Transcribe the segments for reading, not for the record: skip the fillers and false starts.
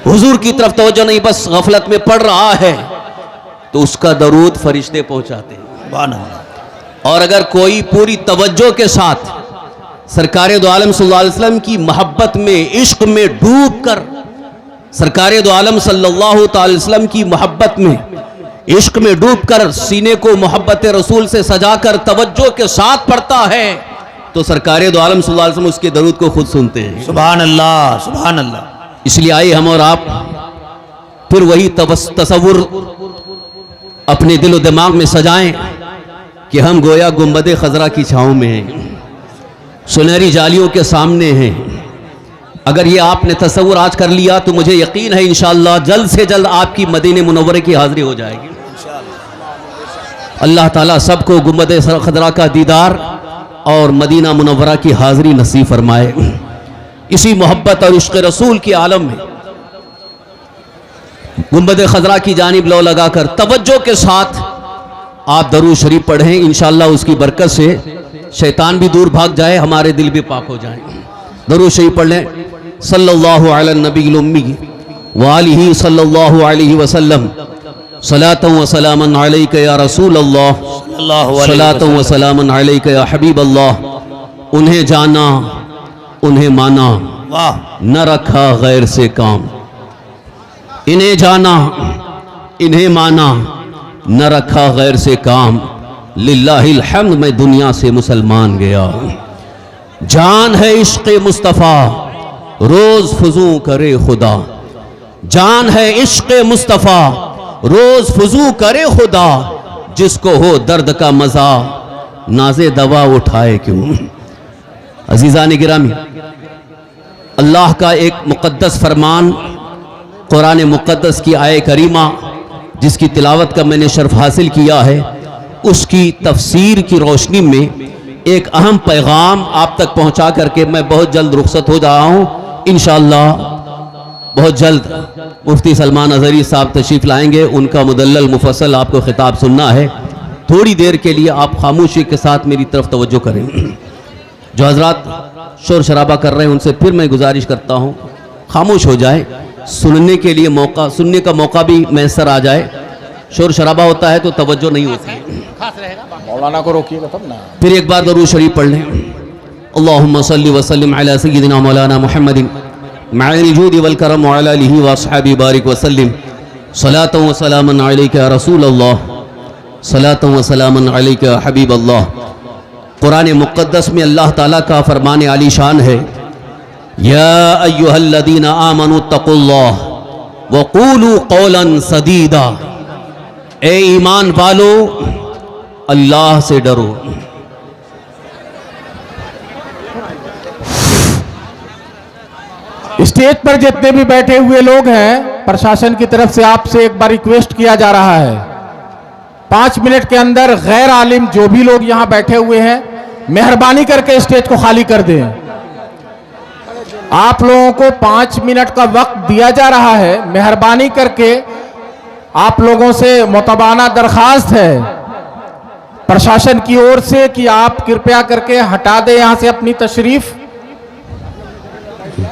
हुजूर की तरफ तवज्जो नहीं, बस गफलत में पड़ रहा है, तो उसका दरूद फरिश्ते पहुंचाते हैं। और अगर कोई पूरी तवज्जो के साथ सरकार दो आलम सल्लल्लाहु अलैहि वसल्लम की मोहब्बत में, इश्क में डूब कर सरकार दो आलम सल्लल्लाहु अलैहि वसल्लम की मोहब्बत में, इश्क में डूब कर सीने को मोहब्बत रसूल से सजाकर तवज्जो के साथ पढ़ता है, तो सरकार दो आलम सल्लल्लाहु अलैहि वसल्लम उसके दरूद को खुद सुनते हैं। सुभान अल्लाह, सुभान अल्लाह। इसलिए आइए हम और आप फिर वही तसव्वुर अपने दिलो दिमाग में सजाएं कि हम गोया गुंबद खजरा की छांव में हैं, सुनहरी जालियों के सामने हैं। अगर ये आपने तसव्वुर आज कर लिया तो मुझे यकीन है इंशाअल्लाह जल्द से जल्द आपकी मदीने मुनव्वरे की हाजिरी हो जाएगी। अल्लाह ताला सबको गुंबद खजरा का दीदार और मदीना मुनव्वरा की हाजिरी नसीब फरमाए। इसी मोहब्बत और इश्क़ रसूल के आलम में गुंबद खजरा की जानिब लो लगाकर तवज्जो के साथ आप दरूद शरीफ पढ़ें। इंशाअल्लाह उसकी बरकत से शैतान भी दूर भाग जाए, हमारे दिल भी पाक हो जाए। दरूद शरीफ पढ़ लें। सल्लल्लाहु अला नबील उम्मी व आलिही सल्लल्लाहु अलैहि वसल्लम सलातन व सलामन अलैका या रसूल अल्लाह, सलातन व सलामन अलैका या हबीब अल्लाह। उन्हें जाना, उन्हें माना, न रखा गैर से काम। इन्हें जाना, इन्हें माना, न रखा गैर से काम। लिल्लाहिल हम्द, मैं दुनिया से मुसलमान गया। जान है इश्क़ मुस्तफ़ा, रोज फजू करे खुदा। जान है इश्क़ मुस्तफ़ा, रोज फजू करे खुदा। जिसको हो दर्द का मजा, नाज़े दवा उठाए क्यों। अजीज़ान गिरामी, अल्लाह का एक मुक़द्दस फरमान, कुरान मुक़द्दस की आय करीमा जिसकी तिलावत का मैंने शर्फ हासिल किया है, उसकी तफसीर की रोशनी में एक अहम पैगाम आप तक पहुंचा करके मैं बहुत जल्द रुखसत हो रहा हूं। इंशाअल्लाह बहुत जल्द मुफ्ती सलमान अज़हरी साहब तशरीफ़ लाएंगे, उनका मुदल्लल मुफस्सल आपको खिताब सुनना है। थोड़ी देर के लिए आप खामोशी के साथ मेरी तरफ तवज्जो करें। जो हजरात शोर शराबा कर रहे हैं उनसे फिर मैं गुजारिश करता हूँ खामोश हो जाए, सुनने के लिए मौका, सुनने का मौका भी मैसर आ जाए। शोर शराबा होता है तो तवज्जो नहीं होती। मौलाना को रोकिएगा तब ना। फिर एक बार दरूद शरीफ पढ़ लें। अल्लाहुम्मा सल्लि व सल्लिम अला सय्यिदिना मौलाना मुहम्मदिन मअल जूदि वल करम व अला आलिहि व अस्हाबि बारिक व सल्लिम। सलातन व सलामन अलैका या रसूल अल्लाह, सलातन व सलामन अलैका या हबीब अल्लाह। कुरान मुक़द्दस में अल्लाह ताला का फरमान आली शान है, या अय्युहल्लज़ीना आमनु तक़ुल्लाह व क़ूलू क़ौलन सदीदा। ए ईमान वालो, अल्लाह से डरो। स्टेज पर जितने भी बैठे हुए लोग हैं, प्रशासन की तरफ से आपसे एक बार रिक्वेस्ट किया जा रहा है, 5 मिनट के अंदर गैर आलिम जो भी लोग यहां बैठे हुए हैं, मेहरबानी करके स्टेज को खाली कर दें। आप लोगों को 5 मिनट का वक्त दिया जा रहा है। मेहरबानी करके आप लोगों से मुतबाना दरखास्त है प्रशासन की ओर से कि आप कृपया करके हटा दें यहां से अपनी तशरीफ,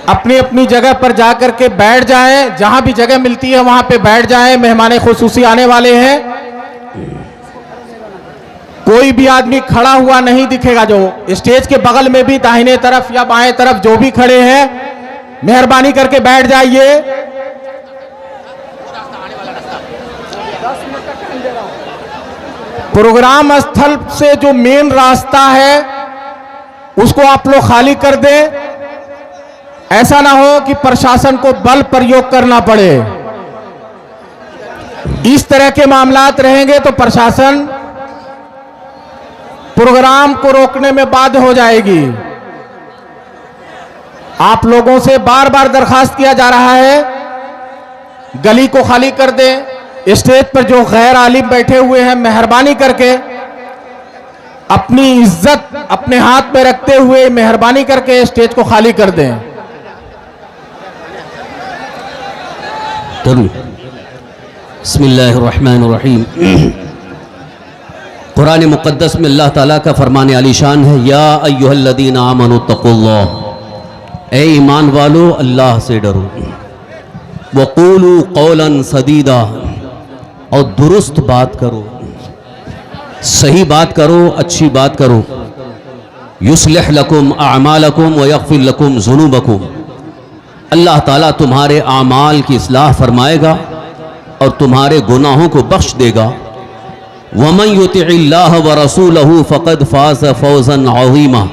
अपनी अपनी जगह पर जाकर के बैठ जाएं। जहां भी जगह मिलती है वहां पे बैठ जाएं। मेहमान खुसूसी आने वाले हैं। कोई भी आदमी खड़ा हुआ नहीं दिखेगा। जो स्टेज के बगल में भी दाहिने तरफ या बाएं तरफ जो भी खड़े हैं, मेहरबानी करके बैठ जाइए। प्रोग्राम स्थल से जो मेन रास्ता है उसको आप लोग खाली कर दें। ऐसा ना हो कि प्रशासन को बल प्रयोग करना पड़े। इस तरह के मामलात रहेंगे तो प्रशासन प्रोग्राम को रोकने में बाध्य हो जाएगी। आप लोगों से बार बार दरखास्त किया जा रहा है, गली को खाली कर दें। स्टेज पर जो गैर आलिम बैठे हुए हैं, मेहरबानी करके अपनी इज्जत अपने हाथ में रखते हुए मेहरबानी करके स्टेज को खाली कर दें। बिस्मिल्लाहिर्रहमानिर्रहीम। कुरान मुक़द्दस में अल्लाह ताला का फरमान आलीशान है, या अय्युहल्लज़ीना आमनु तक़ुल्लाह। ए ईमान वालो, अल्लाह से डरो। वक़ूलू क़ौलन सदीदा, और दुरुस्त बात करो, सही बात करो, अच्छी बात करो। युस्लिह लकुम अमालकुम व यग़फिर लकुम ज़ुनूबकुम, अल्लाह ताला तुम्हारे आमाल की इस्लाह फरमाएगा और तुम्हारे गुनाहों को बख्श देगा। वमन युतिइल्लाह व रसूलहु फ़क़द फ़ाज़ फ़ौज़न अज़ीमा,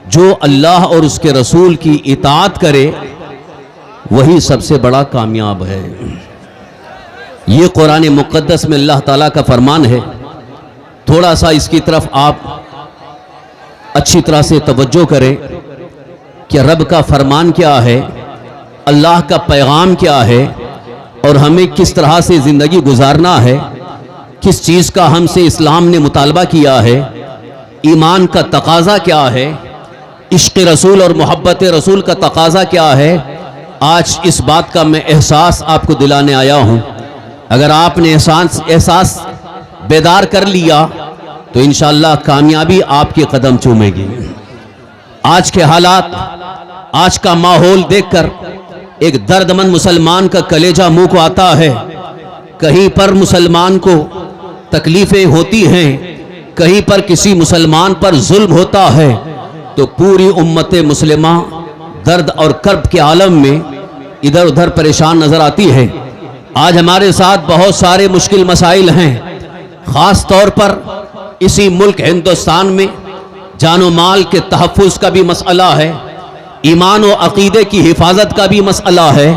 जो अल्लाह और उसके रसूल की इताअत करे वही सबसे बड़ा कामयाब है। ये कुरान मुक़द्दस में अल्लाह ताला का फरमान है। थोड़ा सा इसकी तरफ आप अच्छी तरह से तवज्जो करें कि रब का फरमान क्या है, अल्लाह का पैगाम क्या है और हमें किस तरह से ज़िंदगी गुजारना है, किस चीज़ का हमसे इस्लाम ने मुतालबा किया है, ईमान का तकाज़ा क्या है, इश्क़ रसूल और मोहब्बत रसूल का तकाज़ा क्या है। आज इस बात का मैं एहसास आपको दिलाने आया हूँ। अगर आपने एहसास बेदार कर लिया तो इंशाअल्लाह कामयाबी आपके कदम चूमेगी। आज के हालात, आज का माहौल देखकर एक दर्दमंद मुसलमान का कलेजा मुंह को आता है। कहीं पर मुसलमान को तकलीफ़ें होती हैं, कहीं पर किसी मुसलमान पर जुल्म होता है, तो पूरी उम्मत मुस्लिमा दर्द और कर्ब के आलम में इधर उधर परेशान नज़र आती है। आज हमारे साथ बहुत सारे मुश्किल मसाइल हैं। ख़ास तौर पर इसी मुल्क हिंदुस्तान में जानो माल के तहफ़्फ़ुज़ का भी मसला है, ईमान व अक़ीदे की हिफाजत का भी मसला है,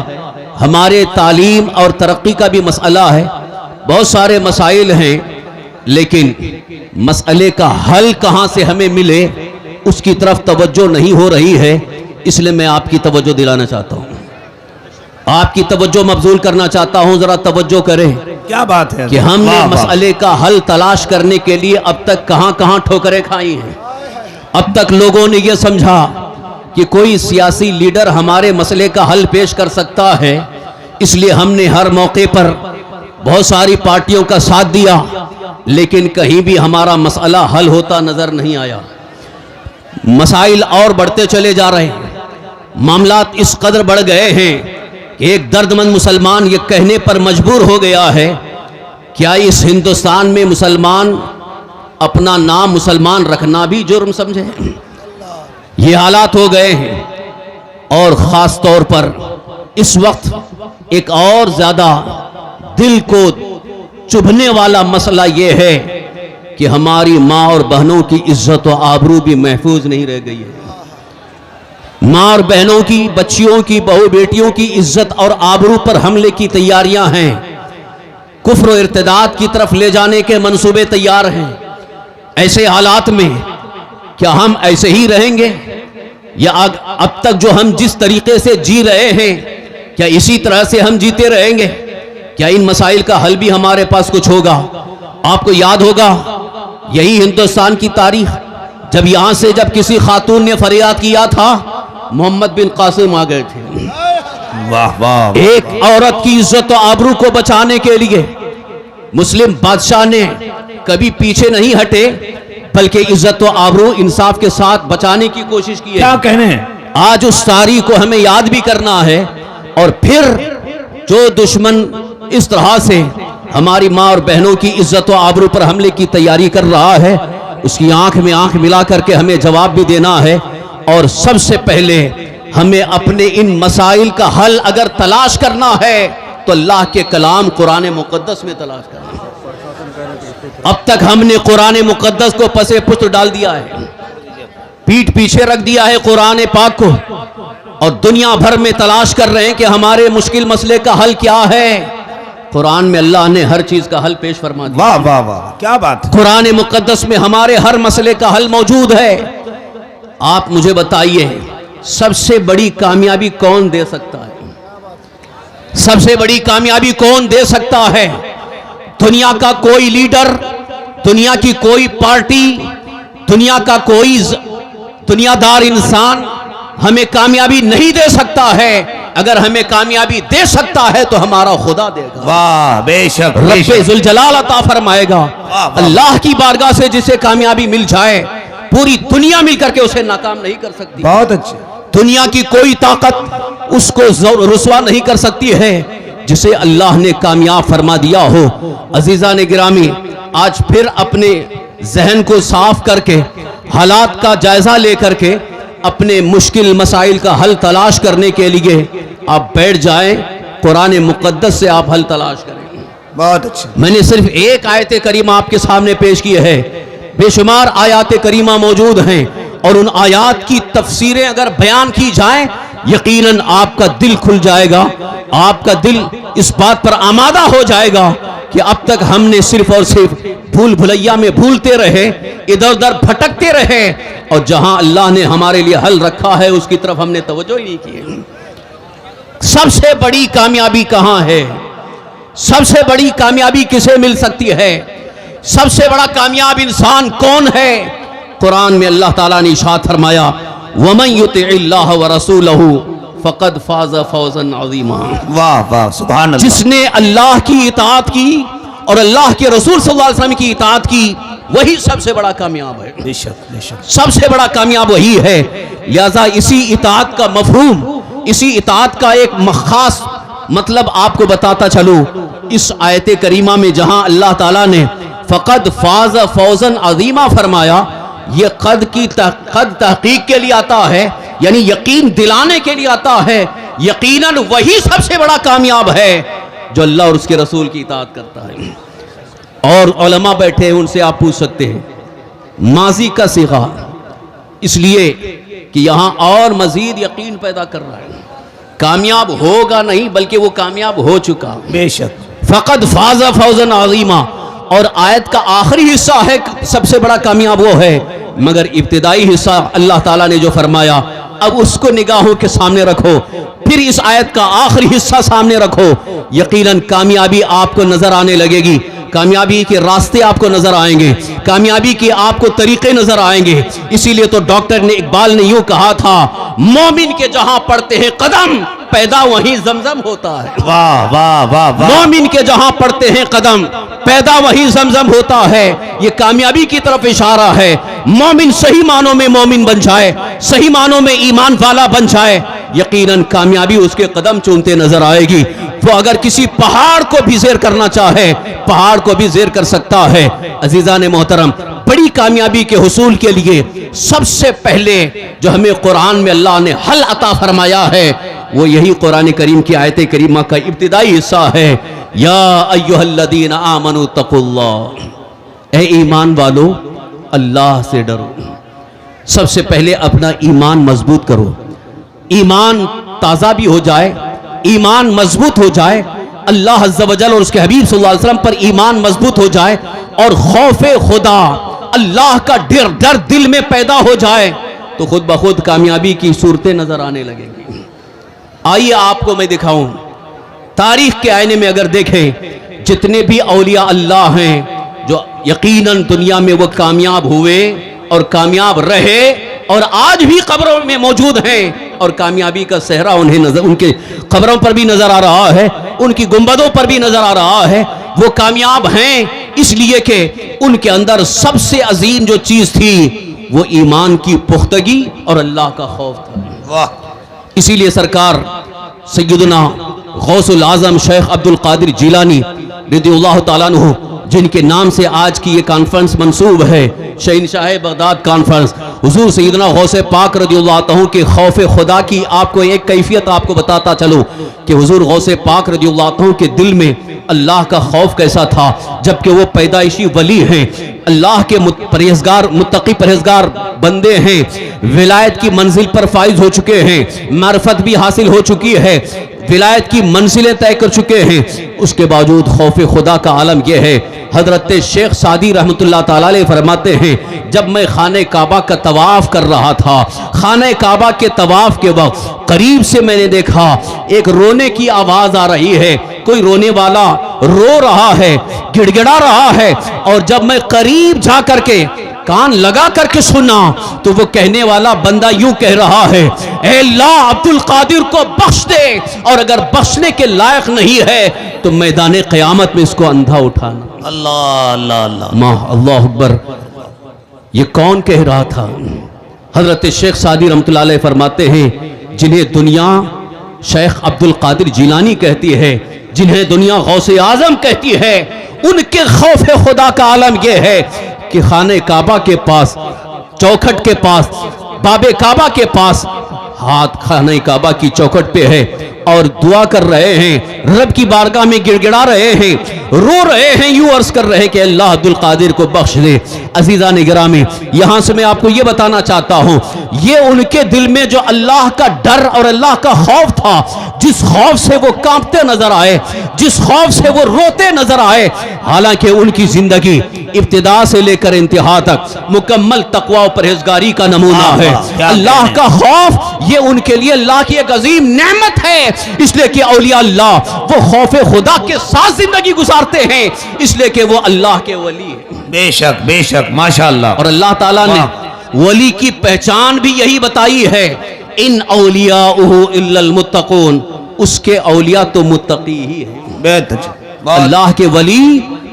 हमारे तालीम और तरक्की का भी मसला है। बहुत सारे मसाइल हैं, लेकिन मसले का हल कहाँ से हमें मिले उसकी तरफ तवज्जो नहीं हो रही है। इसलिए मैं आपकी तवज्जो दिलाना चाहता हूँ, आपकी तवज्जो मबजूल करना चाहता हूँ। ज़रा तवज्जो करें। क्या बात है कि हमने मसले का हल तलाश करने के लिए अब तक कहाँ कहाँ ठोकरें खाई हैं। अब तक लोगों ने यह समझा कि कोई सियासी लीडर हमारे मसले का हल पेश कर सकता है, इसलिए हमने हर मौके पर बहुत सारी पार्टियों का साथ दिया, लेकिन कहीं भी हमारा मसला हल होता नजर नहीं आया। मसाइल और बढ़ते चले जा रहे हैं, मामलात इस कदर बढ़ गए हैं कि एक दर्दमंद मुसलमान ये कहने पर मजबूर हो गया है, क्या इस हिंदुस्तान में मुसलमान अपना नाम मुसलमान रखना भी जुर्म समझे? ये हालात हो गए हैं। और ख़ास तौर पर इस वक्त एक और ज़्यादा दिल को चुभने वाला मसला ये है कि हमारी माँ और बहनों की इज्जत और आबरू भी महफूज नहीं रह गई है। माँ और बहनों की, बच्चियों की, बहू बेटियों की इज्जत और आबरू पर हमले की तैयारियां हैं। कुफ्र और इर्तिदाद की तरफ ले जाने के मंसूबे तैयार हैं। ऐसे हालात में क्या हम ऐसे ही रहेंगे, या अब तक जो हम जिस तरीके से जी रहे हैं क्या इसी तरह से हम जीते रहेंगे? क्या इन मसाइल का हल भी हमारे पास कुछ होगा? आपको याद होगा यही हिंदुस्तान की तारीख, जब यहां से जब किसी खातून ने फरियाद किया था, मोहम्मद बिन कासिम आ गए थे। वाह वाह। एक औरत की इज्जत और आबरू को बचाने के लिए मुस्लिम बादशाह ने कभी पीछे नहीं हटे, बल्कि इज्जत और आबरू इंसाफ के साथ बचाने की कोशिश की है। क्या कहने हैं? आज उस तारीख को हमें याद भी करना है। और फिर जो दुश्मन इस तरह से हमारी माँ और बहनों की इज्जत और आबरू पर हमले की तैयारी कर रहा है, उसकी आंख में आंख मिला करके हमें जवाब भी देना है। और सबसे पहले हमें अपने इन मसाइल का हल अगर तलाश करना है तो अल्लाह के कलाम कुरान मुक़द्दस में तलाश करना है। अब तक हमने कुरान मुक़द्दस को पसे पुस्त डाल दिया है, पीठ पीछे रख दिया है कुरान पाक को, और दुनिया भर में तलाश कर रहे हैं कि हमारे मुश्किल मसले का हल क्या है। कुरान में अल्लाह ने हर चीज का हल पेश फरमा दिया। वाह वाह वाह, क्या बात। कुरान मुक़द्दस में हमारे हर मसले का हल मौजूद है। आप मुझे बताइए, सबसे बड़ी कामयाबी कौन दे सकता है? सबसे बड़ी कामयाबी कौन दे सकता है? दुनिया का कोई लीडर, दुनिया की कोई पार्टी, दुनिया का कोई दुनियादार इंसान हमें कामयाबी नहीं दे सकता है। अगर हमें कामयाबी दे सकता है तो हमारा खुदा देगा। वाह, बेशक रब्बे जुल जलाल अता फरमाएगा। अल्लाह की बारगाह से जिसे कामयाबी मिल जाए, पूरी दुनिया मिल करके उसे नाकाम नहीं कर सकती। बहुत अच्छे। दुनिया की कोई ताकत उसको रुसवा नहीं कर सकती है जिसे अल्लाह ने कामयाब फरमा दिया हो। अजीजा ने गिरामी, आज फिर अपने जहन को साफ करके हालात का जायजा लेकर के अपने मुश्किल मसाइल का हल तलाश करने के लिए आप बैठ जाएं। कुरान मुक़द्दस से आप हल तलाश करें। बहुत अच्छा। मैंने सिर्फ एक आयत करीमा आपके सामने पेश की है, बेशुमार आयात करीमा मौजूद हैं और उन आयात की तफसीरें अगर बयान की जाएं यकीनन आपका दिल खुल जाएगा, आपका दिल इस बात पर आमादा हो जाएगा कि अब तक हमने सिर्फ और सिर्फ भूल भुलैया में भूलते रहे, इधर उधर भटकते रहे और जहां अल्लाह ने हमारे लिए हल रखा है उसकी तरफ हमने तवज्जो ही नहीं की। सबसे बड़ी कामयाबी कहां है? सबसे बड़ी कामयाबी किसे मिल सकती है? सबसे बड़ा कामयाब इंसान कौन है? कुरान में अल्लाह ताला ने इरशाद फरमाया, वमन युतिइल्लाह व रसूलहू फक़द फ़ाज़ फ़ौज़न अज़ीमा। वाह वाह, सुभान अल्लाह। जिसने अल्लाह की इताअत की और अल्लाह के रसूल सल्लल्लाहु अलैहि वसल्लम की इताअत की वही सबसे बड़ा कामयाब है। बेशक बेशक, सबसे बड़ा कामयाब वही है। लिहाजा इसी इताअत का मफहूम, इसी इताअत का एक खास मतलब आपको बताता चलूं। इस आयत करीमा में जहां अल्लाह ताला ने फ़क़द फ़ाज़ फ़ौज़न अज़ीमा फरमाया, ये कद की कद तहकीक के लिए आता है, यानी यकीन दिलाने के लिए आता है। यकीनन वही सबसे बड़ा कामयाब है जो अल्लाह और उसके रसूल की इताअत करता है। और उलमा बैठे हैं, उनसे आप पूछ सकते हैं माजी का सीगा, इसलिए कि यहां और मजीद यकीन पैदा कर रहा है। कामयाब होगा नहीं बल्कि वो कामयाब हो चुका। बेशक। फ़क़द फ़ाज़ फ़ौज़न अज़ीमा, और आयत का आखिरी हिस्सा है सबसे बड़ा कामयाब वो है, मगर इब्तिदाई हिस्सा अल्लाह ताला ने जो फरमाया अब उसको निगाहों के सामने रखो, फिर इस आयत का आखिरी हिस्सा सामने रखो, यकीनन कामयाबी आपको नजर आने लगेगी। कामयाबी के रास्ते आपको नजर आएंगे, कामयाबी के आपको तरीके नजर आएंगे। इसीलिए तो डॉक्टर ने इकबाल ने यूं कहा था, मोमिन के जहां पड़ते हैं कदम पैदा वहीं जमजम होता है। वाह वाह वाह वाह। मोमिन के जहां पड़ते हैं कदम पैदा वहीं जमजम होता है। ये कामयाबी की तरफ इशारा है। मोमिन सही मानों में मोमिन बन जाए, सही मानों में ईमान वाला बन जाए, यकीनन कामयाबी उसके कदम चूमते नजर आएगी। वो अगर किसी पहाड़ को भी ज़ेर करना चाहे, पहाड़ को भी ज़ेर कर सकता है। अजीज़ा ने मोहतरम, बड़ी कामयाबी के हुसूल के लिए सबसे पहले जो हमें कुरान में अल्लाह ने हल अता फरमाया है वो यही कुरान करीम की आयत करीमा का इब्तिदाई हिस्सा है, या अय्युहल्लज़ीना आमनू तक़ुल्लाह, ए ईमान वालो अल्लाह से डरो। सबसे पहले अपना ईमान मजबूत करो, ईमान ताज़ा भी हो जाए, ईमान मजबूत हो जाए, अल्लाह अज़्ज़ व जल और उसके हबीब सल्लल्लाहु अलैहि वसल्लम पर ईमान मजबूत हो जाए और खौफे खुदा, अल्लाह का डर दिल में पैदा हो जाए तो खुद ब खुद कामयाबी की सूरतें नजर आने लगेंगी। आइए आपको मैं दिखाऊं, तारीख के आईने में अगर देखें जितने भी औलिया अल्लाह हैं जो यकीनन दुनिया में वो कामयाब हुए और कामयाब रहे और आज भी कब्रों में मौजूद हैं और कामयाबी का सेहरा उन्हें नजर, उनके कब्रों पर भी नजर आ रहा है, उनकी गुंबदों पर भी नजर आ रहा है। वो कामयाब हैं इसलिए कि उनके अंदर सबसे अजीम जो चीज थी वो ईमान की पुख्तगी और अल्लाह का खौफ था। वाह। इसीलिए सरकार सैयदना गौसुल आजम शेख अब्दुल कादिर जिलानी रज़ियल्लाहु ताला अन्हु, जिनके नाम से आज की ये कॉन्फ्रेंस मंसूब है, शहंशाह बगदाद कॉन्फ्रेंस, हुजूर सैयदना गौसे पाक रज़ियल्लाहु अन्हु के खौफ खुदा की आपको एक कैफियत आपको बताता चलो कि हुजूर गौसे पाक रज़ियल्लाहु अन्हु के दिल में अल्लाह का खौफ कैसा था, जबकि वो पैदाइशी वली हैं, अल्लाह के परहेजगार मुत्तकी परहेजगार बंदे हैं, विलायत की मंजिल पर फाइज हो चुके हैं, मार्फत भी हासिल हो चुकी है, विलायत की मंजिलें तय कर चुके हैं। उसके बावजूद खौफ खुदा का आलम यह है, हजरत शेख सादी रहमतुल्लाह ताला अलैह फरमाते हैं, जब मैं खाने काबा का तवाफ कर रहा था, खाने काबा के तवाफ के वक्त करीब से मैंने देखा एक रोने की आवाज आ रही है, कोई रोने वाला रो रहा है, गिड़गिड़ा रहा है, और जब मैं करीब जा करके कान लगा करके सुना तो वो कहने वाला बंदा यूं कह रहा है, ऐ अल्लाह अब्दुल कादिर को बख्श दे, और अगर बख्शने के लायक नहीं है तो मैदान क़यामत में इसको अंधा उठाना। अल्लाह अल्लाह अल्लाह माह अल्लाह अकबर। ये कौन कह रहा था? हजरत शेख सादी रहमतुल्लाह अलैह फरमाते हैं, जिन्हें दुनिया शेख अब्दुल कादिर जिलानी कहती है, जिन्हें दुनिया गौसे आजम कहती है, उनके खौफ खुदा का आलम यह है कि खाने काबा के पास, चौखट के पास, बाबे काबा के पास, हाथ खाने काबा की चौखट पे है और दुआ कर रहे हैं, रब की बारगाह में गिड़गिड़ा रहे हैं, रो रहे हैं, यूं अर्ज कर रहे हैं कि अल्लाह अब्दुल कादिर को बख्श दे। अजीजा निगरामी, यहां से मैं आपको यह बताना चाहता हूं, ये उनके दिल में जो अल्लाह का डर और अल्लाह का खौफ था, जिस खौफ से वो कांपते नजर आए, जिस खौफ से वो रोते नजर आए, हालांकि उनकी जिंदगी इब्तिदा से लेकर इंतहा तक मुकम्मल तकवा और परहेजगारी का नमूना है। अल्लाह का खौफ ये उनके लिए अल्लाह की एक अजीम नेमत है, इसलिए कि औलिया अल्लाह वो खौफे खुदा के साथ जिंदगी गुजारते हैं, इसलिए कि वो अल्लाह के वली है। बेशक बेशक माशाअल्लाह। और अल्लाह ताला ने वली की पहचान भी यही बताई है, इन औलियाउहु इल्लल मुत्तकून, उसके औलिया तो मुत्तकी ही है। बेहद अच्छा। अल्लाह के वली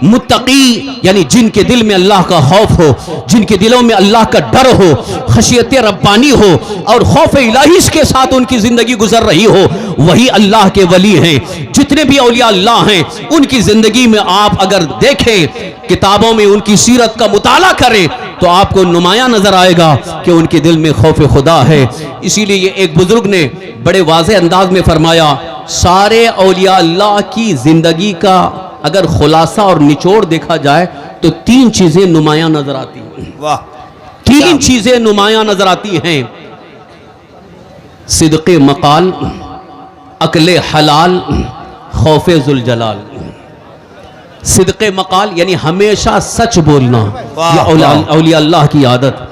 मुत्तकी यानी जिनके दिल में अल्लाह का खौफ हो, जिनके दिलों में अल्लाह का डर हो, खशियत रब्बानी हो और खौफ इलाही के साथ उनकी जिंदगी गुजर रही हो, वही अल्लाह के वली हैं। जितने भी औलिया अल्लाह हैं उनकी जिंदगी में आप अगर देखें, किताबों में उनकी सीरत का मुताला करें तो आपको नुमाया नजर आएगा कि उनके दिल में खौफ खुदा है। इसीलिए ये एक बुजुर्ग ने बड़े वाज़ेह अंदाज में फरमाया, सारे औलिया अल्लाह की जिंदगी का अगर खुलासा और निचोड़ देखा जाए तो तीन चीजें नुमाया नजर आती हैं। वाह। तीन चीजें नुमाया नजर आती हैं, सिद्क़े मकाल, अक्ले हलाल, खौफे जुल जलाल। सिद्क़े मकाल यानी हमेशा सच बोलना, ये औलिया अल्लाह की आदत,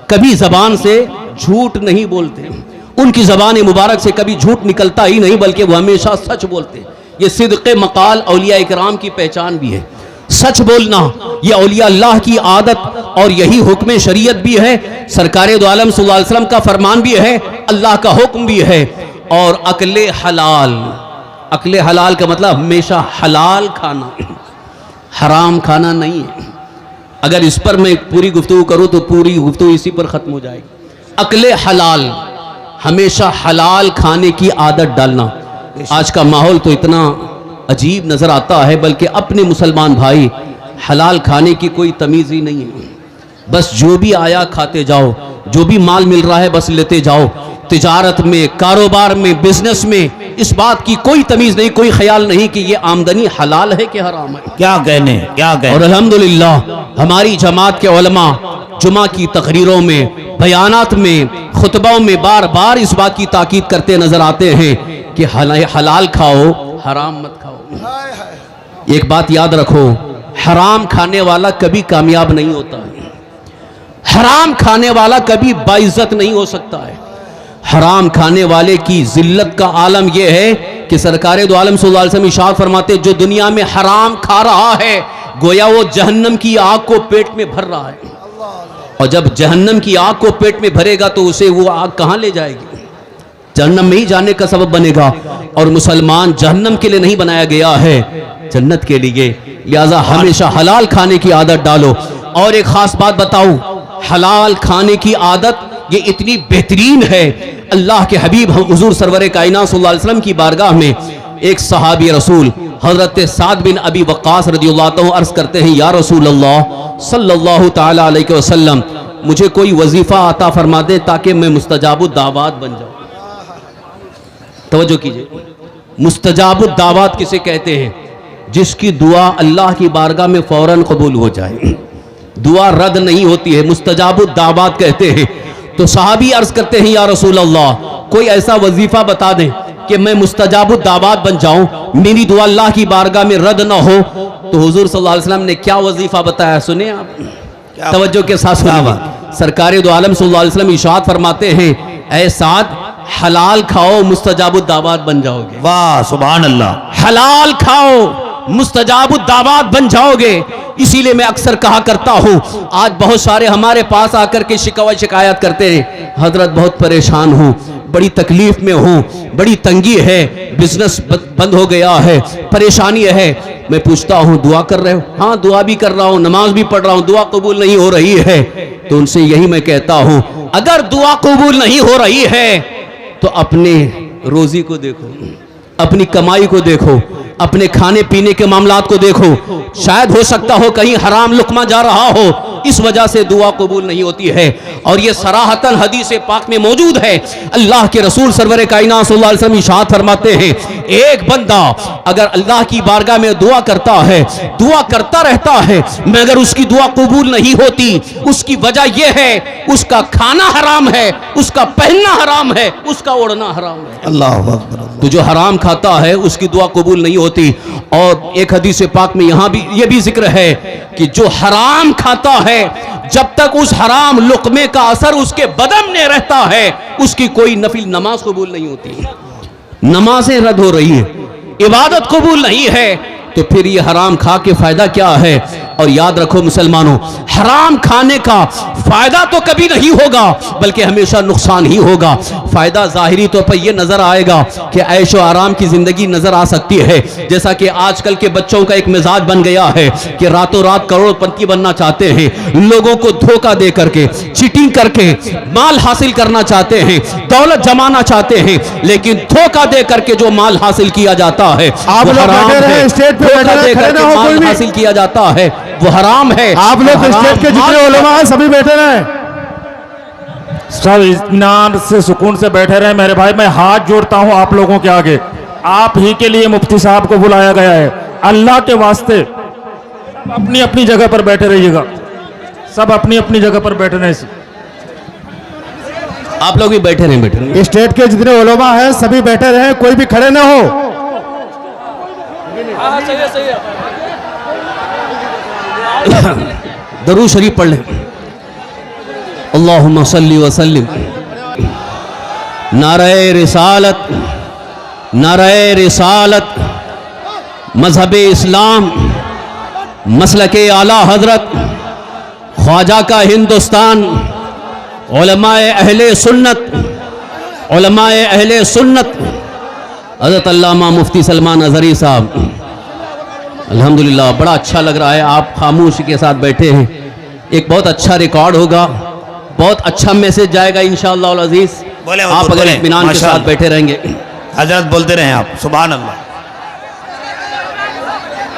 कभी जबान से झूठ नहीं बोलते, उनकी जबान मुबारक से कभी झूठ निकलता ही नहीं बल्कि वो हमेशा सच बोलते। ये सिद्क़े मकाल औलिया इकराम की पहचान भी है, सच बोलना ये औलिया अल्लाह की आदत और यही हुक्म शरीयत भी है, सरकार दो आलम सल्लल्लाहु अलैहि वसल्लम का फरमान भी है, अल्लाह का हुक्म भी है। और अक्ले हलाल, अक्ले हलाल का मतलब हमेशा हलाल खाना, हराम खाना नहीं है। अगर इस पर मैं पूरी गुफ्तगू करूं तो पूरी गुफ्तगू इसी पर खत्म हो जाएगी। अक्ले हलाल, हमेशा हलाल खाने की आदत डालना। आज का माहौल तो इतना अजीब नजर आता है, बल्कि अपने मुसलमान भाई हलाल खाने की कोई तमीज ही नहीं है, बस जो भी आया खाते जाओ, जो भी माल मिल रहा है बस लेते जाओ। तिजारत में, कारोबार में, बिजनेस में इस बात की कोई तमीज नहीं, कोई ख्याल नहीं कि ये आमदनी हलाल है कि हराम है। क्या कहने, क्या कहने। और अल्हम्दुलिल्लाह हमारी जमात के उलमा जुमा की तकरीरों में, बयानात में, खुतबाओं में बार बार इस बात की ताकीद करते नजर आते हैं कि हलाल खाओ, हराम मत खाओ। एक बात याद रखो, हराम खाने वाला कभी कामयाब नहीं होता है, हराम खाने वाला कभी बाइज्जत नहीं हो सकता है। हराम खाने वाले की जिल्लत का आलम यह है कि सरकार दो आलम सल्लल्लाहु अलैहि वसल्लम इरशाद फरमाते, जो दुनिया में हराम खा रहा है गोया वो जहन्नम की आग को पेट में भर रहा है, और जब जहन्नम की आग को पेट में भरेगा तो उसे वो आग कहां ले जाएगी, जहन्नम में ही जाने का सबब बनेगा। और मुसलमान जहन्नम के लिए नहीं बनाया गया है, जन्नत के लिए। लिहाजा हमेशा हलाल खाने की आदत डालो। और एक खास बात बताऊं, हलाल खाने की आदत ये इतनी बेहतरीन है, अल्लाह के हबीब हुजूर सरवर कायनात सल्लल्लाहु अलैहि वसल्लम की बारगाह में एक सहाबी रसूल हजरत साद बिन अबी वक्कास रज़ियल्लाहु अन्हु अर्ज करते हैं, या रसूल अल्लाह सल्लल्लाहु ताला अलैहि वसल्लम, मुझे कोई वजीफा आता फरमा दे ताकि मैं मुस्तजाबुद दावात बन जाऊं। तवज्जो कीजिए, मुस्तजाबुद दावात किसे कहते हैं? जिसकी दुआ अल्लाह की बारगाह में फौरन कबूल हो जाए, दुआ रद्द नहीं होती है, मुस्तजाबुद दावात कहते हैं। तो सहाबी अर्ज करते हैं, या रसूल अल्लाह, कोई ऐसा वजीफा बता दें कि मैं मुस्तजाबुद दावात बन जाऊं, मेरी दुआ अल्लाह की बारगाह में रद्द ना हो। तो हुजूर सल्लल्लाहु अलैहि वसल्लम ने क्या वजीफा बताया, सुने आप, तवज्जो के साथ सुनिए। सरकार दो आलम सल्लल्लाहु अलैहि वसल्लम इरशाद फरमाते हैं, ऐ साद, हलाल खाओ, मुस्तजाबुद दावात बन जाओगे। वाह, सुभान अल्लाह। हलाल खाओ, मुस्तजाबुद दावात बन जाओगे। इसीलिए मैं अक्सर कहा करता हूं, आज बहुत सारे हमारे पास आकर के शिकायत करते हैं, हजरत बहुत परेशान हूं, बड़ी तकलीफ में हूं, बड़ी तंगी है, बिजनेस बंद हो गया है, परेशानी है। मैं पूछता हूं, दुआ कर रहे हो? हाँ, दुआ भी कर रहा हूं, नमाज भी पढ़ रहा हूं, दुआ कबूल नहीं हो रही है। तो उनसे यही मैं कहता हूं, अगर दुआ कबूल नहीं हो रही है तो अपने रोजी को देखो, अपनी कमाई को देखो, अपने खाने पीने के मामलात को देखो। शायद हो सकता हो कहीं हराम लुकमा जा रहा हो, इस वजह से दुआ कबूल नहीं होती है। और ये सराहतन हदीस पाक में मौजूद है। अल्लाह के रसूल सरवर कायनात सल्लल्लाहु अलैहि वसल्लम इरशाद फरमाते हैं, एक बंदा अगर अल्लाह की बारगाह में दुआ करता है, दुआ करता रहता है, मगर उसकी दुआ कबूल नहीं होती, उसकी वजह यह है उसका खाना हराम है, उसका पहनना हराम है, उसका ओढ़ना हराम है। अल्लाह अकबर। तो जो हराम खाता है उसकी दुआ कबूल नहीं होती। और एक हदीस पाक में यहां भी यह भी जिक्र है कि जो हराम खाता है, जब तक उस हराम लुकमे का असर उसके बदन में रहता है, उसकी कोई नफिल नमाज कबूल नहीं होती, नमाजें रद्द हो रही है, इबादत कबूल नहीं है। तो फिर ये हराम खा के फायदा क्या है? और याद रखो मुसलमानों, हराम खाने का फायदा तो कभी नहीं होगा, बल्कि हमेशा नुकसान ही होगा। फायदा जाहिरी तौर पर यह नजर आएगा कि ऐशो आराम की जिंदगी नजर आ सकती है, जैसा कि आजकल के बच्चों का एक मिजाज बन गया है कि रातों रात करोड़पति बनना चाहते हैं, लोगों को धोखा दे करके, चीटिंग करके माल हासिल करना चाहते हैं, दौलत जमाना चाहते हैं, लेकिन धोखा दे करके जो माल हासिल किया जाता है आप वो लोग हराम बैठे रहे, है। स्टेज पे धोखा बैठे रहे, दे खड़े करके ना हो कोई माल भी। हासिल किया जाता है वो हराम है। आप लोग हराम स्टेज के जितने माल- उलमा हैं सभी बैठे रहे। सब इत्मीनान से सुकून से बैठे रहे मेरे भाई। मैं हाथ जोड़ता हूं आप लोगों के आगे, आप ही के लिए मुफ्ती साहब को बुलाया गया है। अल्लाह के वास्ते सब अपनी अपनी जगह पर बैठे रहिएगा, सब अपनी अपनी जगह पर बैठे रहे। आप लोग भी बैठे रहे, बैठे रहे। स्टेट के जितने उलमा हैं सभी बैठे रहे, कोई भी खड़े ना हो। दरूद शरीफ पढ़ लें। अल्लाहुम्मा सल्ली व सल्लिम। नारे रिसालत, नारे रिसालत, मजहब इस्लाम, मसलके आला हजरत, ख्वाजा का हिंदुस्तान, उलमाए अहले सुन्नत, उलमाए अहले सुन्नत, हज़रत अल्लामा मुफ्ती सलमान अज़हरी साहब। अल्हम्दुलिल्लाह बड़ा अच्छा लग रहा है, आप खामोशी के साथ बैठे हैं। एक बहुत अच्छा रिकॉर्ड होगा, बहुत अच्छा मैसेज जाएगा इंशाअल्लाह अल अज़ीज़। बोले आप अगर इत्मीनान के माशाअल्लाह। साथ बैठे रहेंगे। हजरत बोलते रहे आप, सुभान अल्लाह।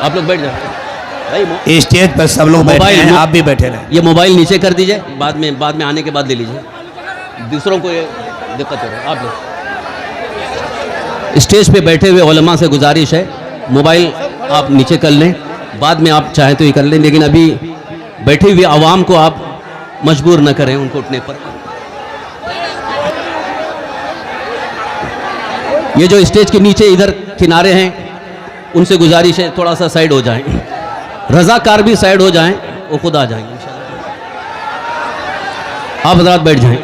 आप लोग बैठ जाए भाई। इस स्टेज पर सब लोग बैठे मोबाइल- हैं, आप भी बैठे रहे। ये मोबाइल नीचे कर दीजिए, बाद में आने के बाद ले लीजिए, दूसरों को ये दिक्कत हो रही है। आप लोग स्टेज पे बैठे हुए उलमा से गुजारिश है, मोबाइल आप नीचे कर लें, बाद में आप चाहें तो ये कर लें, लेकिन अभी बैठी हुई आवाम को आप मजबूर न करें उनको उठने पर। ये जो स्टेज के नीचे इधर किनारे हैं उनसे गुजारिश है थोड़ा सा साइड हो जाएं, रजाकार भी साइड हो जाएं, वो खुद आ जाएंगे इंशाअल्लाह। आप हजरात बैठ जाएं।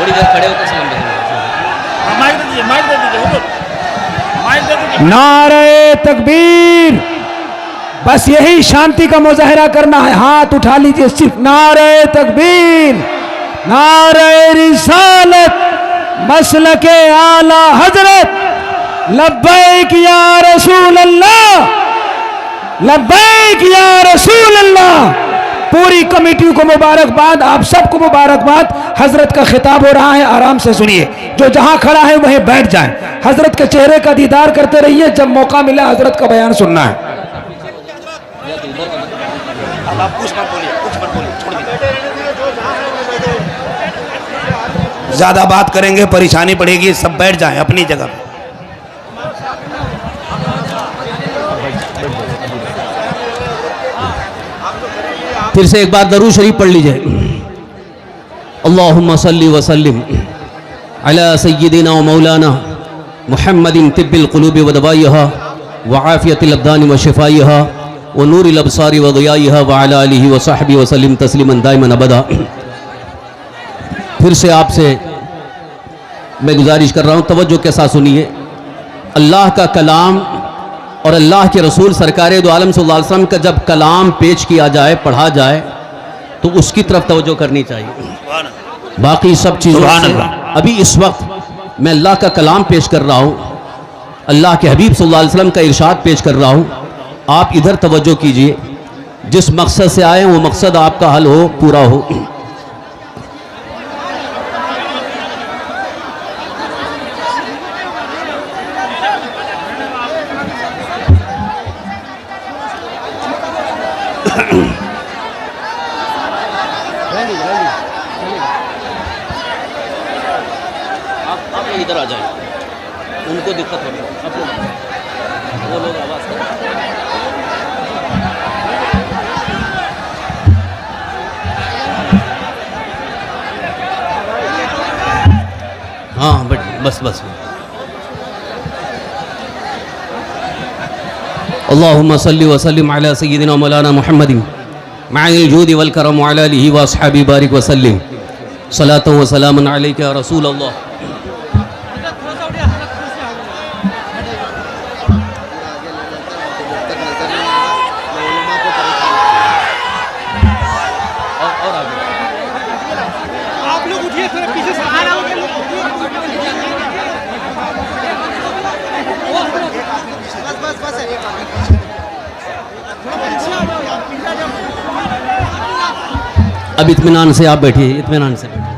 थोड़ी देर खड़े होकर सलाम भेजेंगे। नारे तकबीर, बस यही शांति का मुजाहरा करना है। हाथ उठा लीजिए सिर्फ। नारे तकबीर, नारे रिसालत, मसलके आला हजरत, लब्बैक या रसूल अल्लाह, लब्बैक या रसूल अल्लाह। पूरी कमेटी को मुबारकबाद, आप सबको मुबारकबाद। हजरत का खिताब हो रहा है, आराम से सुनिए। जो जहां खड़ा है वहीं बैठ जाए, हजरत के चेहरे का दीदार करते रहिए। जब मौका मिला हजरत का बयान सुनना है। ज्यादा बात करेंगे परेशानी पड़ेगी, सब बैठ जाएं अपनी जगह पे। फिर से एक बार दरूद शरीफ पढ़ लीजिए। अल्लाहुम्मा सल्ली व सल्लिम अला सय्यिदिना व मौलाना मुहम्मदिन तिब्बिल क़ुलूबि व दवाइहा व आफ़ियतिल अब्दानि व शिफ़ाइहा व नूरिल अब्सारि व ज़ियाइहा व अला आलिहि व सहबिहि व सल्लिम तस्लीमन दाइमन अबदा। फिर से आपसे मैं गुजारिश कर रहा हूँ, तवज्जो के साथ सुनिए। अल्लाह का कलाम और अल्लाह के रसूल सरकार दो आलम सल्लल्लाहु अलैहि वसल्लम का जब कलाम पेश किया जाए, पढ़ा जाए, तो उसकी तरफ तवज्जो करनी चाहिए। बाकी सब चीज़ों सुभान से अल्लाह। अभी इस वक्त मैं अल्लाह का कलाम पेश कर रहा हूँ, अल्लाह के हबीब सल्लल्लाहु अलैहि वसल्लम का इरशाद पेश कर रहा हूँ। आप इधर तवज्जो कीजिए, जिस मकसद से आए वो मकसद आपका हल हो, पूरा हो। आप इधर आ जाए, उनको दिक्कत हो रही है, वो लोग आवाज़ कर। हाँ बस बस। अल्लाहुम्मा सल्ली व सल्लिम अला सय्यिदिना मौलाना मुहम्मदिन मअल जूदि वल करम व अला आलिहि व अस्हाबि बारिक व सल्लिम सलातु व सलामुन अलैका या रसूल अल्लाह। आप लोग उठिए, थोड़ा पीछे से आ रहा हूँ। अब इत्मीनान से आप बैठिए, इत्मीनान से बैठिए,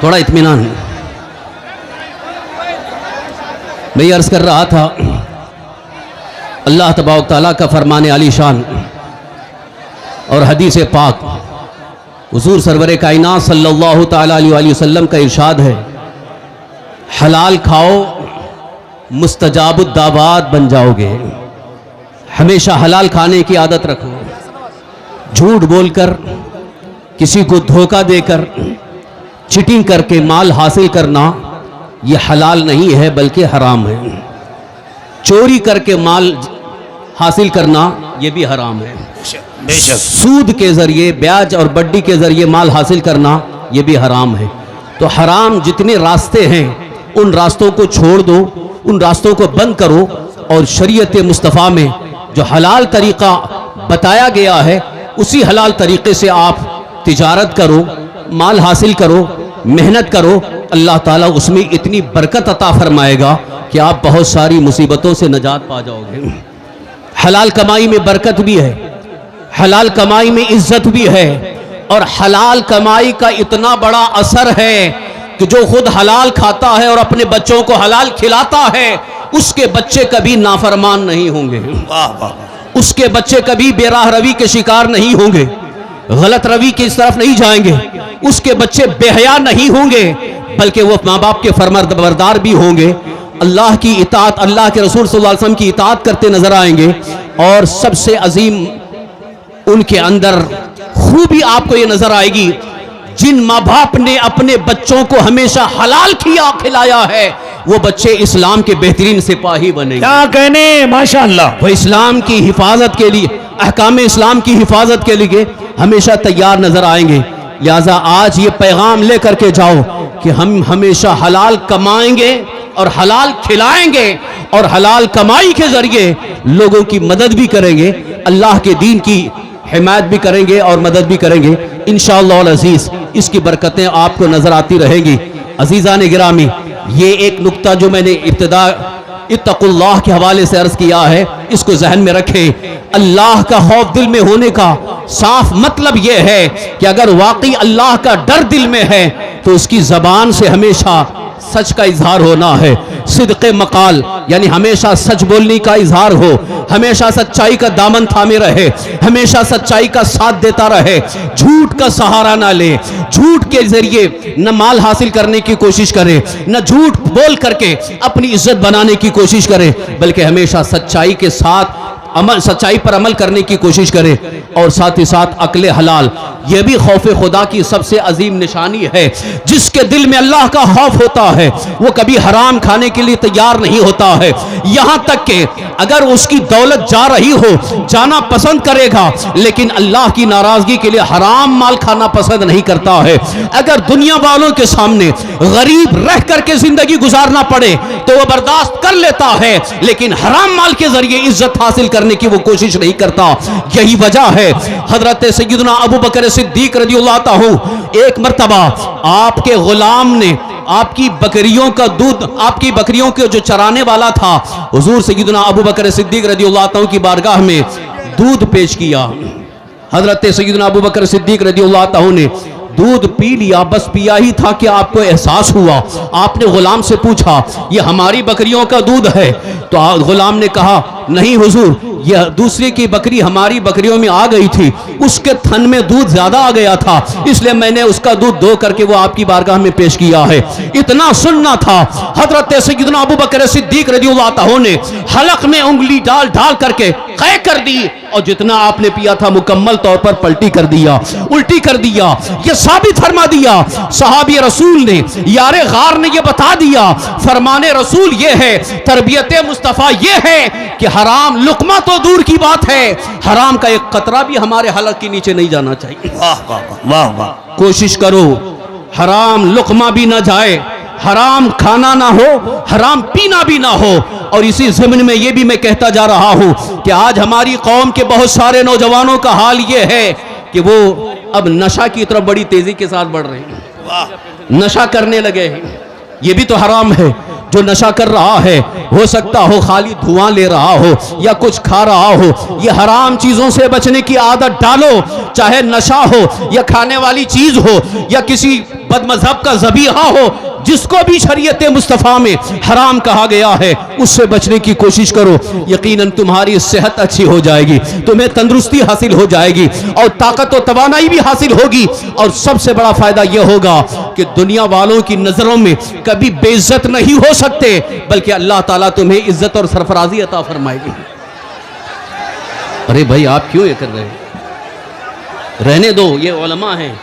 थोड़ा इत्मीनान। मैं ये अर्ज़ कर रहा था, अल्लाह तबारक तआला का फरमान आली शान और हदीस पाक हुज़ूर सरवर कायनात सल्लल्लाहु तआला अलैहि वसल्लम का इरशाद है, हलाल खाओ मुस्तजाबुद दावात बन जाओगे। हमेशा हलाल खाने की आदत रखो। झूठ बोलकर, किसी को धोखा देकर, चीटिंग करके माल हासिल करना यह हलाल नहीं है बल्कि हराम है। चोरी करके माल हासिल करना यह भी हराम है। बेशक सूद के जरिए, ब्याज और बड्डी के जरिए माल हासिल करना यह भी हराम है। तो हराम जितने रास्ते हैं उन रास्तों को छोड़ दो, उन रास्तों को बंद करो और शरीयत मुस्तफ़ा में जो हलाल तरीक़ा बताया गया है उसी हलाल तरीक़े से आप तिजारत करो, माल हासिल करो, मेहनत करो। अल्लाह ताला उसमें इतनी बरकत अता फरमाएगा कि आप बहुत सारी मुसीबतों से निजात पा जाओगे। हलाल कमाई में बरकत भी है, हलाल कमाई में इज्जत भी है, और हलाल कमाई का इतना बड़ा असर है कि जो खुद हलाल खाता है और अपने बच्चों को हलाल खिलाता है उसके बच्चे कभी नाफरमान नहीं होंगे। वाह वाह। उसके बच्चे कभी बेराह रवी के शिकार नहीं होंगे, गलत रवी की तरफ नहीं जाएंगे। उसके बच्चे बेहया नहीं होंगे बल्कि वो माँ बाप के फरमाबरदार भी होंगे। अल्लाह की इताअत, अल्लाह के रसूल सल्लल्लाहु अलैहि वसल्लम की इताअत करते नजर आएंगे। और सबसे अजीम उनके अंदर खूबी आपको ये नजर आएगी, जिन माँ बाप ने अपने बच्चों को हमेशा हलाल खिलाया है वो बच्चे इस्लाम के बेहतरीन सिपाही बनेंगे। क्या कहने, माशाअल्लाह। वो इस्लाम की हिफाजत के लिए, अहकाम इस्लाम की हिफाजत के लिए हमेशा तैयार नजर आएंगे। लिहाजा आज ये पैगाम लेकर के जाओ कि हम हमेशा हलाल कमाएंगे और हलाल खिलाएंगे और हलाल कमाई के जरिए लोगों की मदद भी करेंगे, अल्लाह के दीन की हिमायत भी करेंगे और मदद भी करेंगे इंशाअल्लाह अज़ीज़। इसकी बरकतें आपको नजर आती रहेंगी। अजीज़ान गिरामी, ये एक नुक्ता जो मैंने इब्तिदा इत्तकुल्लाह के हवाले से अर्ज किया है, इसको जहन में रखें। अल्लाह का खौफ दिल में होने का साफ मतलब यह है कि अगर वाकई अल्लाह का डर दिल में है तो उसकी जबान से हमेशा सच का इजहार होना है। सिद्क़े मकाल यानी हमेशा सच बोलने का इजहार हो, हमेशा सच्चाई का दामन थामे रहे, हमेशा सच्चाई का साथ देता रहे, झूठ का सहारा ना ले, झूठ के जरिए न माल हासिल करने की कोशिश करे, न झूठ बोल करके अपनी इज्जत बनाने की कोशिश करे, बल्कि हमेशा सच्चाई के साथ अमल, सच्चाई पर अमल करने की कोशिश करे। और साथ ही साथ अक्ल हलाल, यह भी खौफ खुदा की सबसे अजीम निशानी है। जिसके दिल में अल्लाह का खौफ होता है वो कभी हराम खाने के लिए तैयार नहीं होता है। यहां तक कि अगर उसकी दौलत जा रही हो, जाना पसंद करेगा, लेकिन अल्लाह की नाराजगी के लिए हराम माल खाना पसंद नहीं करता है। अगर दुनिया वालों के सामने गरीब रह करके जिंदगी गुजारना पड़े तो वह बर्दाश्त कर लेता है, लेकिन हराम माल के जरिए इज्जत हासिल करने की वो कोशिश नहीं करता। यही वजह है हजरत सैयदना अबू बकर सिद्दीक रज़ियल्लाहु अन्हु एक मर्तबा आपके गुलाम ने आपकी बकरियों का दूध, आपकी बकरियों के जो चराने वाला था, हुजूर सैयदना अबू बकर सिद्दीक रज़ियल्लाहु अन्हु की बारगाह में दूध पेश किया। हजरत सैयदना अबू बकर सिद्दीक रज़ियल्लाहु अन्हु ने दूध पी लिया, बस पिया ही था कि आपको एहसास हुआ। आपने गुलाम से पूछा ये हमारी बकरियों का दूध है? तो गुलाम ने कहा नहीं हुजूर, यह दूसरे की बकरी हमारी बकरियों में आ गई थी, उसके थन में दूध ज्यादा आ गया था, इसलिए मैंने उसका दूध धो करके वो आपकी बारगाह में पेश किया है। इतना सुनना था, हजरत सैयदना अबू बकर सिद्दीक रज़ियल्लाहु अन्हु ने हलक में उंगली डाल डाल के कै कर दी और जितना आपने पिया था मुकम्मल तौर पर पलटी कर दिया, उल्टी कर दिया। यह साबित फरमा दिया सहाबी रसूल ने, यारे गार ने यह बता दिया, फरमाने रसूल ये है, तरबियत मुस्तफ़ा ये है कि हराम लुकमा तो दूर की बात है, हराम का एक कतरा भी हमारे हलक के नीचे नहीं जाना चाहिए। वाह वाह वाह वाह। कोशिश करो हराम लुकमा भी ना जाए, हराम खाना ना हो, हराम पीना भी ना हो। और इसी ज़मीन में ये भी मैं कहता जा रहा हूं कि आज हमारी कौम के बहुत सारे नौजवानों का हाल ये है कि वो अब नशा की तरफ बड़ी तेजी के साथ बढ़ रहे हैं, नशा करने लगे हैं। ये भी तो हराम है। जो नशा कर रहा है हो सकता हो खाली धुआं ले रहा हो या कुछ खा रहा हो। ये हराम चीजों से बचने की आदत डालो, चाहे नशा हो या खाने वाली चीज हो या किसी बदमज़हब का ज़बीहा हो, जिसको भी शरीयत मुस्तफ़ा में हराम कहा गया है उससे बचने की कोशिश करो। यकीनन तुम्हारी सेहत अच्छी हो जाएगी, तुम्हें तंदुरुस्ती हासिल हो जाएगी और ताकत और तवानाई भी हासिल होगी। और सबसे बड़ा फायदा यह होगा कि दुनिया वालों की नजरों में कभी बेइज्जत नहीं हो सकते, बल्कि अल्लाह ताला तुम्हें इज्जत और सरफराजी अता फरमाएगी। अरे भाई आप क्यों ये कर रहे हैं? रहने दो, ये उलमा हैं।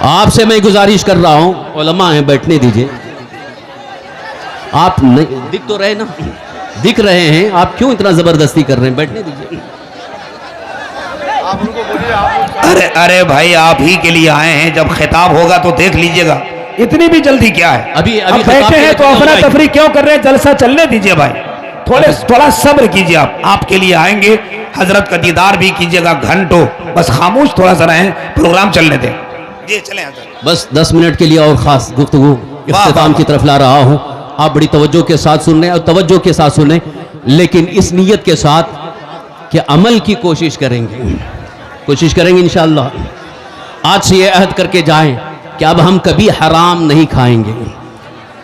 आपसे मैं गुजारिश कर रहा हूं, उलमा हैं, बैठने दीजिए। आप नहीं दिख तो रहे ना, दिख रहे हैं, आप क्यों इतना जबरदस्ती कर रहे हैं? बैठने दीजिए। अरे अरे भाई आप ही के लिए आए हैं, जब खिताब होगा तो देख लीजिएगा, इतनी भी जल्दी क्या है? अभी अब बैठे हैं तो अफरा तफरी क्यों कर रहे हैं? जलसा चलने दीजिए भाई, थोड़ा सब्र कीजिए। आप आपके लिए आएंगे, हजरत का दीदार भी कीजिएगा घंटों, बस खामोश थोड़ा सा रहें, प्रोग्राम चलने दें। जी चलें हजरत। बस 10 मिनट के लिए और खास गुफ्तगू इख्तिताम की तरफ ला रहा हूं। आप बड़ी तवज्जो के साथ सुन रहे हैं और तवज्जो के साथ सुने, लेकिन इस नीयत के साथ कि अमल की कोशिश करेंगे इंशाअल्लाह। आज से ये अहद करके जाएं कि अब हम कभी हराम नहीं खाएंगे।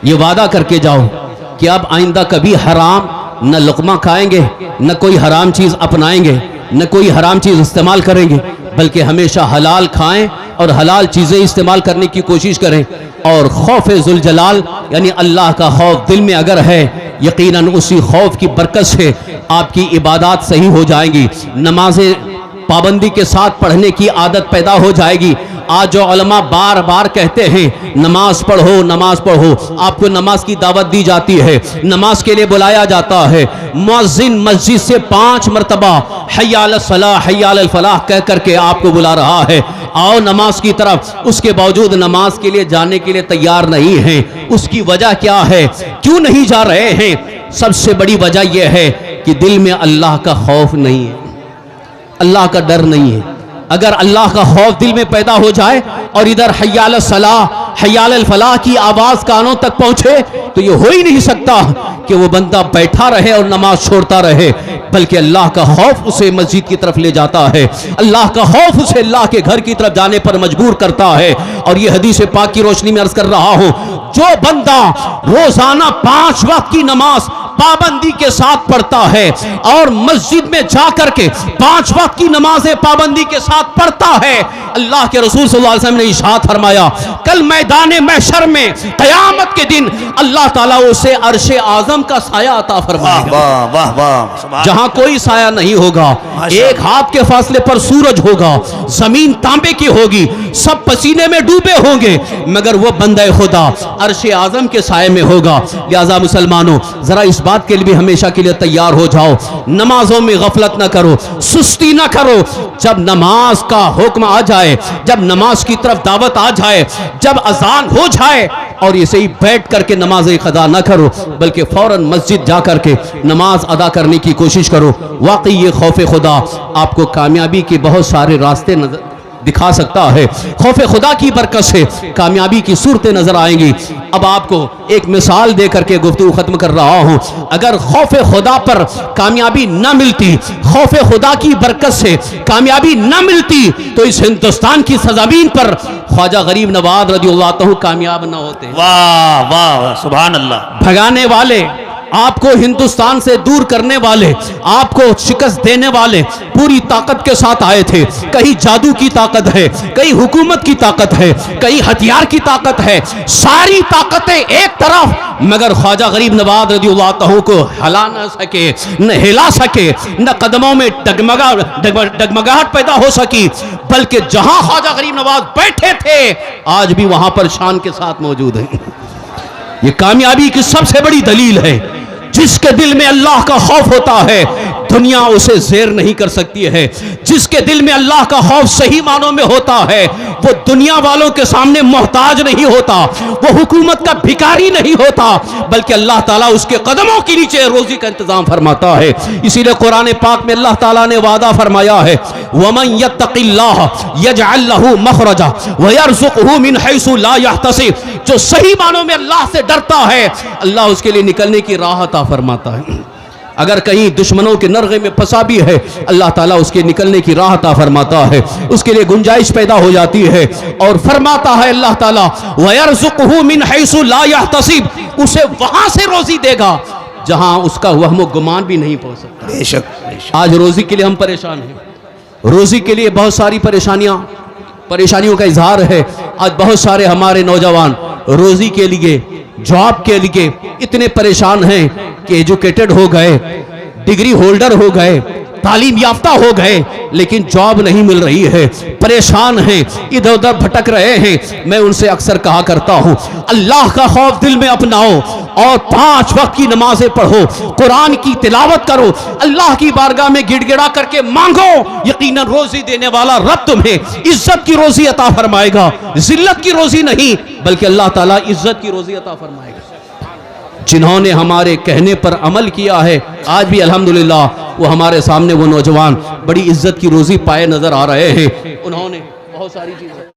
ये वादा करके जाओ कि अब आइंदा कभी हराम न लुक़मा खाएंगे, न कोई हराम चीज़ अपनाएंगे, न कोई हराम चीज़ इस्तेमाल करेंगे, बल्कि हमेशा हलाल खाएं और हलाल चीज़ें इस्तेमाल करने की कोशिश करें। और खौफ ज़ुल जलाल यानी अल्लाह का खौफ दिल में अगर है, यकीनन उसी खौफ की बरकत से आपकी इबादत सही हो जाएंगी, नमाजें पाबंदी के साथ पढ़ने की आदत पैदा हो जाएगी। आज जो उलमा बार बार कहते हैं नमाज पढ़ो नमाज पढ़ो, आपको नमाज की दावत दी जाती है, नमाज के लिए बुलाया जाता है। मुअज्जिन मस्जिद से 5 मरतबा हय्या अलस सलाह हय्या अलल फलाह कह करके आपको बुला रहा है, आओ नमाज की तरफ। उसके बावजूद नमाज के लिए जाने के लिए तैयार नहीं है। उसकी वजह क्या है, क्यों नहीं जा रहे हैं? सबसे बड़ी वजह यह है कि दिल में अल्लाह का खौफ नहीं है, अल्लाह का डर नहीं है। अगर अल्लाह का खौफ दिल में पैदा हो जाए और इधर हय्या अलस सलाह हय्या अलल फलाह की आवाज कानों तक पहुंचे, तो ये हो ही नहीं सकता कि वो बंदा बैठा रहे और नमाज छोड़ता रहे, बल्कि अल्लाह का खौफ उसे मस्जिद की तरफ ले जाता है, अल्लाह का खौफ उसे अल्लाह के घर की तरफ जाने पर मजबूर करता है। और ये हदीस पाक की रोशनी में अर्ज कर रहा हूं, जो बंदा रोजाना 5 वक्त की नमाज पाबंदी के साथ पढ़ता है और मस्जिद में जाकर के 5 वक्त की नमाजें पाबंदी के साथ पढ़ता है, अल्लाह के रसूल सल्लल्लाहु अलैहि वसल्लम ने इरशाद फरमाया, कल मैदान महशर में क़यामत के दिन अल्लाह ताला उसे अर्शे आज़म का साया अता फरमाएगा। वाह वाह, जहां कोई साया नहीं होगा, एक हाथ के फासले पर सूरज होगा, जमीन तांबे की होगी, सब पसीने में डूबे होंगे, मगर वो बंदे खुदा अर्शे आज़म के साये में होगा। लिहाजा मुसलमानों, जरा इस बात के लिए भी हमेशा के लिए तैयार हो जाओ, नमाजों में गफलत ना करो, सुस्ती ना करो। जब नमाज का हुक्म आ जाए, जब नमाज की तरफ दावत आ जाए, जब अजान हो जाए और इसे ही बैठ करके नमाज अदा ना करो, बल्कि फौरन मस्जिद जा करके नमाज अदा करने की कोशिश करो। वाकई ये खौफ खुदा आपको कामयाबी के बहुत सारे रास्ते नजर दिखा सकता है। खौफ खुदा की बरकत से कामयाबी की सूरतें नजर आएंगी। अब आपको एक मिसाल दे करके गुफ्तगू खत्म कर रहा हूं। अगर खौफ खुदा पर कामयाबी न मिलती, खौफ खुदा की बरकत से कामयाबी न मिलती, तो इस हिंदुस्तान की सरजमीन पर ख्वाजा गरीब नवाज रज़ियल्लाहु अन्हु कामयाब न होते। वाह वाह वाह, सुभान अल्लाह। भगाने वाले, आपको हिंदुस्तान से दूर करने वाले, आपको शिकस्त देने वाले पूरी ताकत के साथ आए थे। कहीं जादू की ताकत है, कहीं हुकूमत की ताकत है, कहीं हथियार की ताकत है, सारी ताकतें एक तरफ, मगर ख्वाजा गरीब नवाज रज़ियल्लाहु अन्हु को हिला न सके, न हिला सके, न कदमों में डगमगाहट पैदा हो सकी, बल्कि जहां ख्वाजा गरीब नवाज बैठे थे आज भी वहां पर शान के साथ मौजूद है। ये कामयाबी की सबसे बड़ी दलील है। जिसके दिल में अल्लाह का खौफ होता है, दुनिया उसे ज़ेर नहीं कर सकती है। जिसके दिल में अल्लाह का खौफ सही मानों में होता है, वो दुनिया वालों के सामने मोहताज नहीं होता, वो हुकूमत का भिखारी नहीं होता, बल्कि अल्लाह ताला उसके कदमों के नीचे रोजी का इंतजाम फरमाता है। इसीलिए कुरान पाक में अल्लाह ताला ने वादा फरमाया है, वमन यत्तक़िल्लाह यजअल लहू मखरजा व यरज़ुक़हू मिन हैसु ला यहतसिब। जो सही मानों में अल्लाह से डरता है, अल्लाह उसके लिए निकलने की राह अता फरमाता है। अगर कहीं दुश्मनों के नरगे में फंसा भी है, अल्लाह ताला उसके निकलने की राह अता फरमाता है, उसके लिए गुंजाइश पैदा हो जाती है। और फरमाता है अल्लाह ताला, वयरज़ुक़हू मिन हैसु ला यहतसिब, उसे वहां से रोजी देगा जहां उसका वहम गुमान भी नहीं पहुंच सकता। बेशक। आज रोजी के लिए हम परेशान हैं, रोजी के लिए बहुत सारी परेशानियों का इजहार है। आज बहुत सारे हमारे नौजवान रोजी के लिए, जॉब के लिए इतने परेशान हैं कि एजुकेटेड हो गए, डिग्री होल्डर हो गए, तालीम याफ्ता हो गए, लेकिन जॉब नहीं मिल रही है, परेशान हैं, इधर उधर भटक रहे हैं। मैं उनसे अक्सर कहा करता हूं, अल्लाह का खौफ दिल में अपनाओ और 5 वक्त की नमाजें पढ़ो, कुरान की तिलावत करो, अल्लाह की बारगाह में गिड़गिड़ा करके मांगो। यकीनन रोजी देने वाला रब तुम्हें इज्जत की रोजी अता फरमाएगा, जिल्लत की रोजी नहीं, बल्कि अल्लाह ताला इज्जत की रोजी अता फरमाएगा। जिन्होंने हमारे कहने पर अमल किया है, आज भी अल्हम्दुलिल्लाह वो हमारे सामने वो नौजवान बड़ी इज्जत की रोजी पाए नजर आ रहे हैं। उन्होंने बहुत सारी चीजें